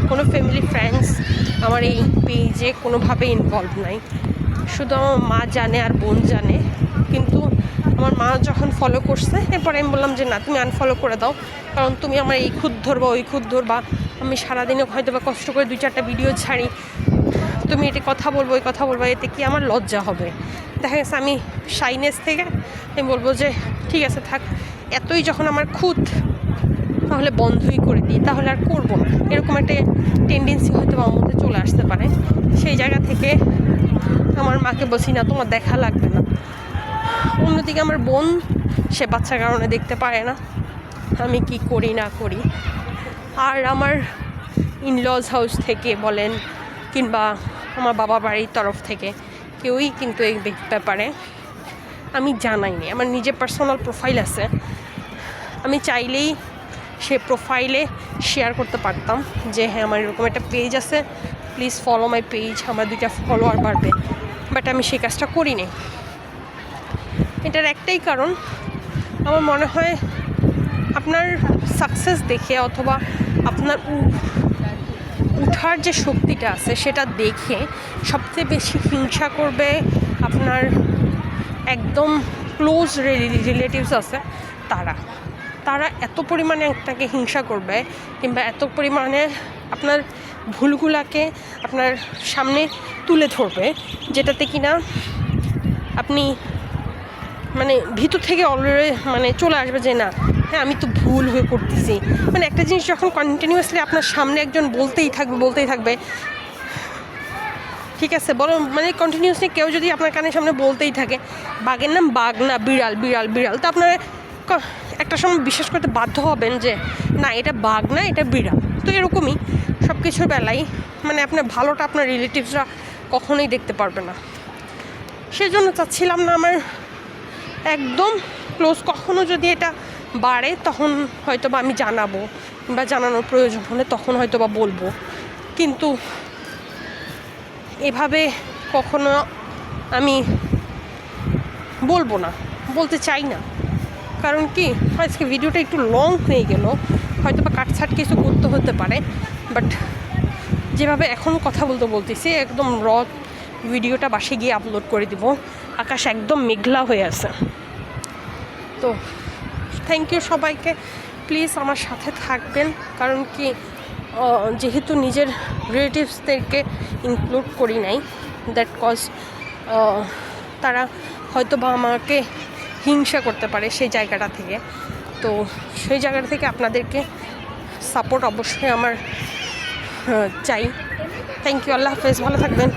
কোনো family friends আমার এই পেজে কোনোভাবে ইনভলভ নাই, শুধু আমার মা জানে আর বোন জানে। কিন্তু আমার মা যখন ফলো করছে, এরপরে আমি বললাম যে না, তুমি আনফলো করে দাও, কারণ তুমি আমার এই খুদ ধরবা ওই খুদ ধরবা, আমি সারাদিনে হয়তো বা কষ্ট করে 2-4টা ভিডিও ছাড়ি, তুমি এটি কথা বলবো ওই কথা বলবো, এতে কি আমার লজ্জা হবে? দেখা গেছে আমি শাইনেস থেকে আমি বলবো যে ঠিক আছে থাক, এতই যখন আমার খুদ, তাহলে বন্ধই করে দিই, তাহলে আর করবো না। এরকম একটা টেন্ডেন্সি হয়তো আমার মধ্যে চলে আসতে পারে। সেই জায়গা থেকে আমার মাকে বলছি না, তোমার দেখা লাগবে না। অন্যদিকে আমার বোন, সে বাচ্চার কারণে দেখতে পারে না আমি কি করি না করি। আর আমার ইনলজ হাউস থেকে বলেন কিংবা আমার বাবা বাড়ির তরফ থেকে কেউই কিন্তু এই ব্যাপারে আমি জানাইনি। আমার নিজের পার্সোনাল প্রোফাইল আছে, আমি চাইলেই সে প্রোফাইলে শেয়ার করতে পারতাম যে হ্যাঁ আমার এরকম একটা পেজ আছে, প্লিজ ফলো মাই পেজ, আমার 2টা ফলোয়ার বাড়বে, বাট আমি সেই কাজটা করিনি। এটার একটাই কারণ, আমার মনে হয় আপনার সাকসেস দেখে অথবা আপনার উঠার যে শক্তিটা আছে সেটা দেখে সবচেয়ে বেশি হিংসা করবে আপনার একদম ক্লোজ রিলেটিভস আছে তারা এত পরিমাণে একটাকে হিংসা করবে কিংবা এত পরিমাণে আপনার ভুলগুলাকে আপনার সামনে তুলে ধরবে, যেটাতে কিনা আপনি মানে ভিতর থেকে অলরেডি মানে চলে আসবে যে না হ্যাঁ আমি তো ভুল হয়ে করতেছি। মানে একটা জিনিস যখন কন্টিনিউয়াসলি আপনার সামনে একজন বলতেই থাকবে, ঠিক আছে বলো, মানে কন্টিনিউয়াসলি কেউ যদি আপনার কানের সামনে বলতেই থাকে বাঘের নাম বাঘ না বিড়াল, বিড়াল বিড়াল, তো আপনার একটা সময় বিশ্বাস করতে বাধ্য হবেন যে না এটা বাঘ না এটা বিড়াল। তো এরকমই সব কিছুর বেলায় মানে আপনার ভালোটা আপনার রিলেটিভসরা কখনোই দেখতে পারবে না। সেজন্য চাচ্ছিলাম না আমার একদম ক্লোজ, কখনো যদি এটা বাড়ে তখন হয়তো বা আমি জানাবো বা জানানোর প্রয়োজন হলে তখন হয়তো বা বলবো, কিন্তু এভাবে কখনো আমি বলবো না, বলতে চাই না। কারণ কি আজকে ভিডিওটা একটু লং হয়ে গেল, হয়তো বা কাটছাট কিছু করতে হতে পারে, বাট যেভাবে এখন কথা বলতেছি একদম ভিডিওটা বাসে গিয়ে আপলোড করে দিব। আকাশ একদম মেঘলা হয়ে আছে। তো থ্যাংক ইউ সবাইকে, প্লিজ আমার সাথে থাকবেন। কারণ কি যেহেতু নিজের রিলেটিভসদেরকে ইনক্লুড করি নাই, দ্যাট কজ তারা হয়তো বা আমাকে হিংসা করতে পারে সেই জায়গাটা থেকে। তো সেই জায়গাটা থেকে আপনাদেরকে সাপোর্ট অবশ্যই আমার চাই। থ্যাংক ইউ, আল্লাহ হাফেজ, ভালো থাকবেন।